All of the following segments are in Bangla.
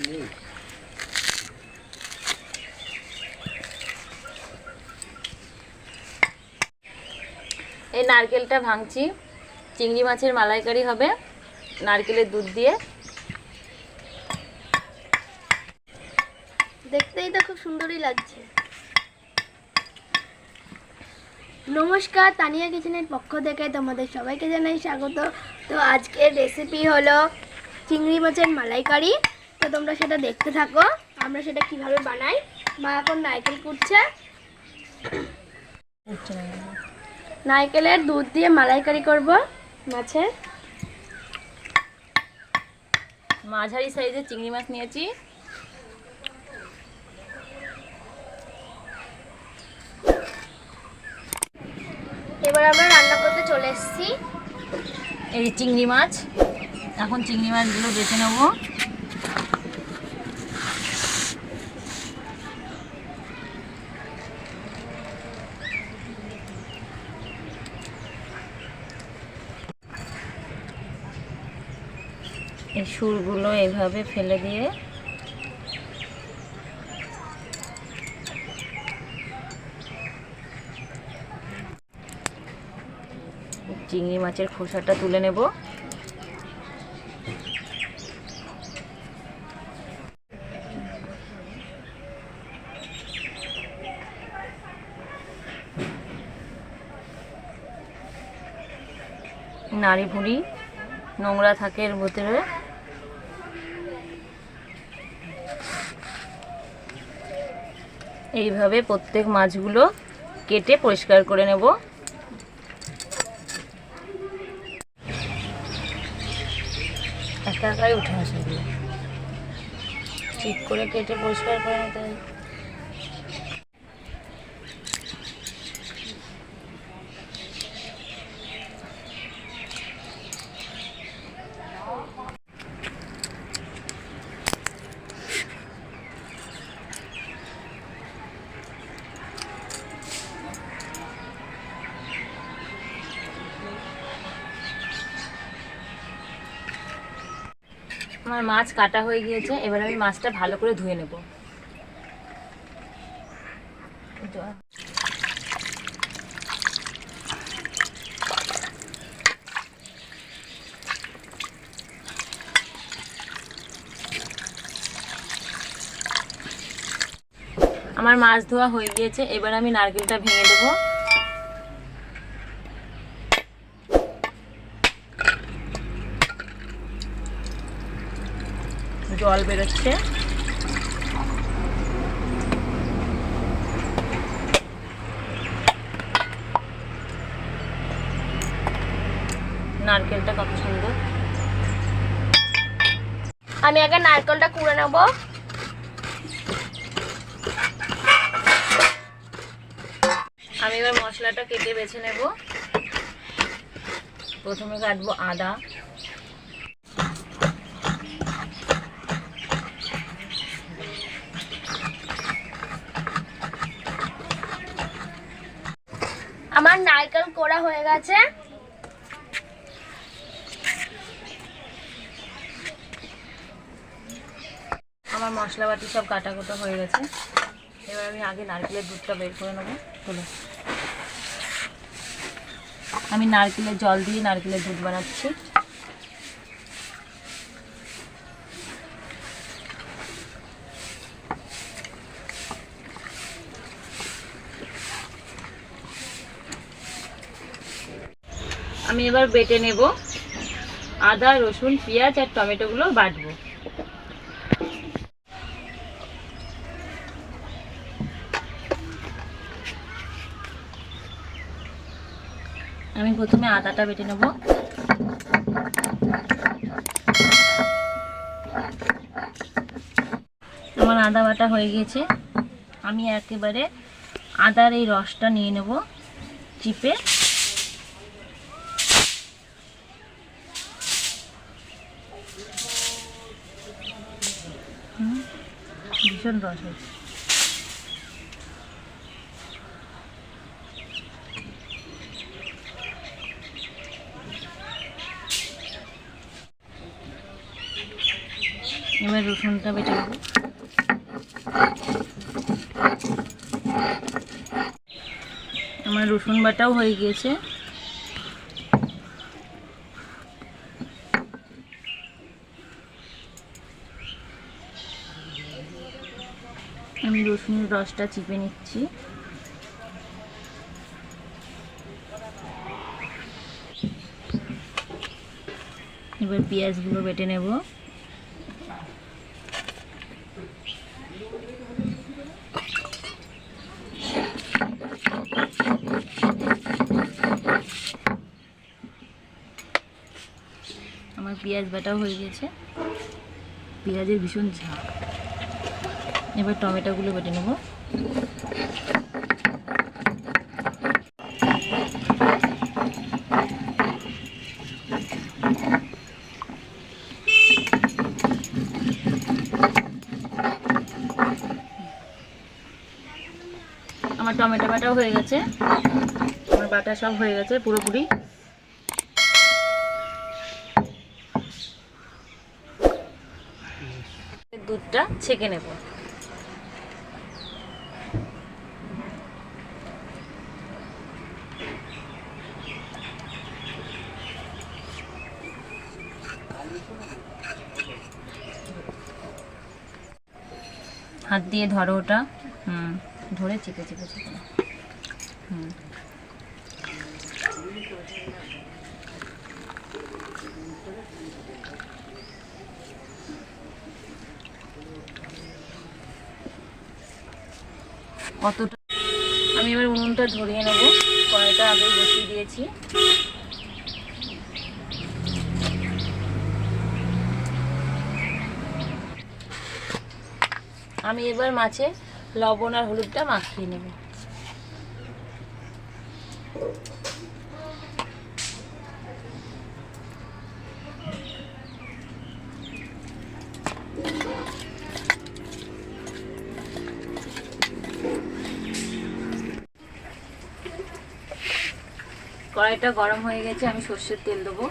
এই নারকেলটা ভাঙছি, চিংড়ি মাছের মালাইকারি হবে নারকেলের দুধ দিয়ে। দেখতেই তো খুব সুন্দরই লাগছে। নমস্কার, তানিয়া কিচেনের পক্ষ থেকে তোমাদের সবাইকে জানাই স্বাগত। তো আজকের রেসিপি হলো চিংড়ি মাছের মালাইকারি। তো তোমরা সেটা দেখতে থাকো, আমরা সেটা কিভাবে বানাই। মা এখন নারকেল কুটছে। নারকেলের দুধ দিয়ে মালাইকারি করব মাছের। মাঝারি সাইজের চিংড়ি মাছ নিয়েছি। এবার আমরা রান্না করতে চলে এসেছি। এই চিংড়ি মাছ, এখন চিংড়ি মাছগুলো বেছে নেব। এই সুরগুলো এইভাবে ফেলে দিয়ে চিংড়ি মাছের খোসাটা তুলে নেব। নাড়ি ভুড়ি নোংরা থাকে এর ভিতরে। এইভাবে প্রত্যেক মাছগুলো কেটে পরিষ্কার করে নেব। একাই উঠে আসে, ঠিক করে কেটে পরিষ্কার করে নিতে হয়। আমার মাছ কাটা হয়ে গিয়েছে, এবার আমি মাছটা ভালো করে ধুয়ে নেব। আমার মাছ ধোয়া হয়ে গিয়েছে, এবার আমি নারকেলটা ভেঙে দেব। জল বেরোচ্ছে। নারকেলটা কত সুন্দর। আমি আগে নারকেলটা কুড়ে নেব। আমি এবার মশলাটা কেটে বেছে নেব। প্রথমে কাটবো আদা, আমার নারকেল কোড়া হয়ে গেছে। আমার মশলা বাটি সব কাটা কোটা হয়ে গেছে। এবার আমি আগে নারকেলের দুধটা বের করে নেবো। চলো, আমি নারকেলের জল দিয়ে নারকেলের দুধ বানাচ্ছি। আমি এবার বেটে নেব। আদা, রসুন, পেঁয়াজ আর টমেটোগুলো বাটবো। আমি প্রথমে আদাটা বেটে নেব। আমার আদা বাটা হয়ে গেছে। আমি একেবারে আদার এই রসটা নিয়ে নেব চিপে। ভীষণ রস হয়েছে। এবার রসুনটা বেটে নেব। আমার রসুন বাটাও হয়ে গিয়েছে। আমি রসুনের রসটা চিপে নিচ্ছি। এবার পেঁয়াজগুলো বেটে নেব। আমার পেঁয়াজ বাটাও হয়ে গেছে। পেঁয়াজের ভীষণ ঝাল। এবার টমেটোগুলো বেটে নেব। আমার টমেটো বাটাও হয়ে গেছে। আমার বাটা সব হয়ে গেছে পুরোপুরি। দুধটা ছেঁকে নেব। হাত দিয়ে ধরো ওটা। ধরে চেপে চেপে চেপে। কতটা আমি এবার উনুনটা ধরিয়ে নেব। কড়াইটা আগে বসিয়ে দিয়েছি। আমি এবার মাছে লবণ আর হলুদটা মাখিয়ে নেব। কড়াইটা গরম হয়ে গেছে। আমি সর্ষের তেল দেবো।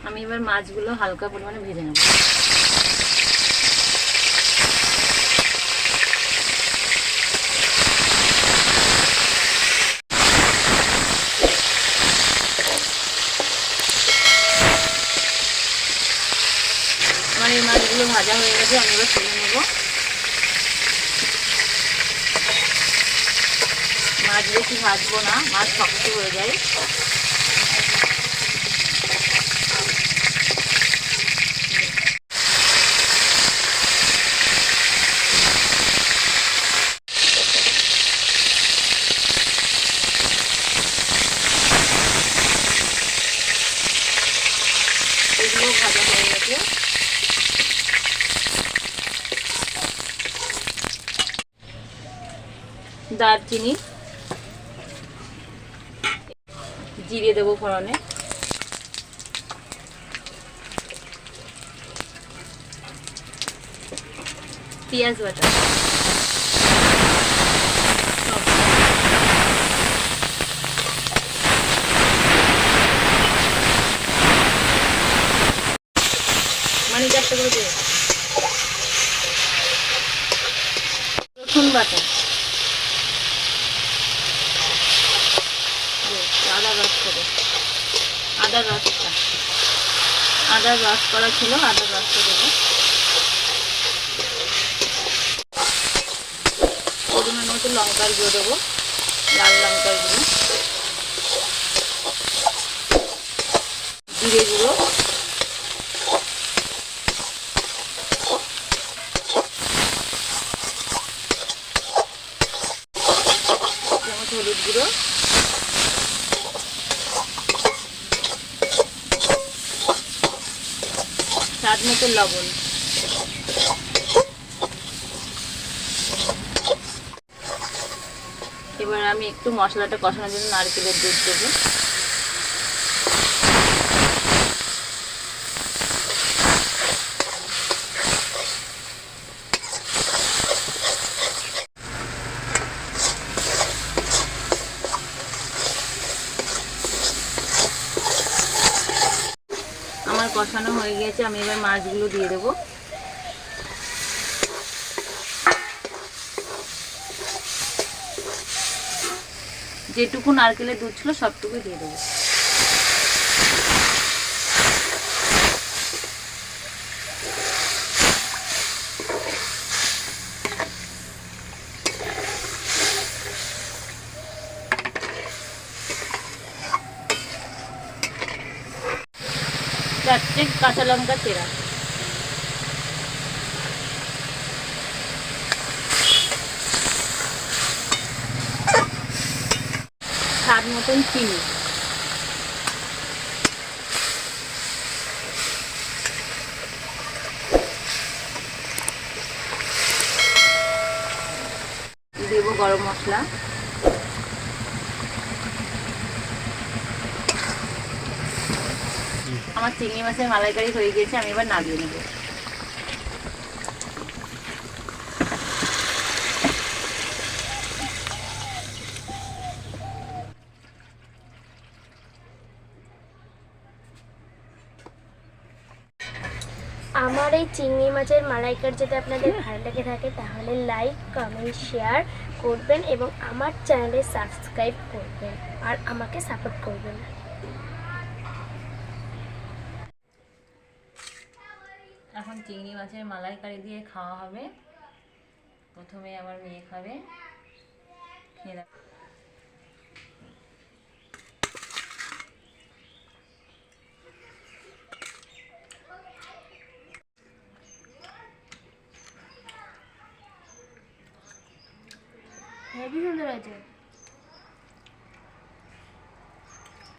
আমি এবার মাছগুলো হালকা পরিমাণে ভেজে নেব। আমার এই মাছগুলো ভাজা হয়ে গেছে। আমি এবার তুলে নেব। মাছ বেশি ভাজবো না, মাছ শক্ত হয়ে যায়। এগুলো ভাজা হয়ে গেছে। দারচিনি, জিরে দেবো ফোড়নে। পেঁয়াজ বাটা, মানে চারটে করে দিয়ে রসুন বাটা, আদা রস করে, আদার রসটা, আদার রস করা ছিল, আদার রসটা দেবো। পরিমাণ মতো লঙ্কার গুঁড়ো দেবো, লাল লঙ্কার গুঁড়ো, জিরে গুঁড়ো, হলুদ গুঁড়ো, স্বাদ মতো লবণ। এবার আমি একটু মশলাটা কষানোর জন্য নারকেলের দুধ দেবো। কষানো হয়ে গেছে, আমি এবার মাছগুলো দিয়ে দেবো। যেটুকু নারকেলের দুধ ছিল সবটুকু দিয়ে দেবো। চারটে কাঁচা লঙ্কা চেরা, স্বাদ মতন চিনি, দেবো গরম মশলা, আমার চিংড়ি মাছের মালাইকারি হয়ে গেছে, আমি এবার নামিয়ে নেব। আমার এই চিংড়ি মাছের মালাইকারি যদি আপনাদের ভালো লেগে থাকে তাহলে লাইক কমেন্ট শেয়ার করবেন এবং আমার চ্যানেলে সাবস্ক্রাইব করবেন আর আমাকে সাপোর্ট করবেন। এখন চিংড়ি মাছের মালাইকারি দিয়ে খাওয়া হবে। প্রথমে আমার মেয়ে খাবে, খেয়ে দেখ। হেভি সুন্দর আছে।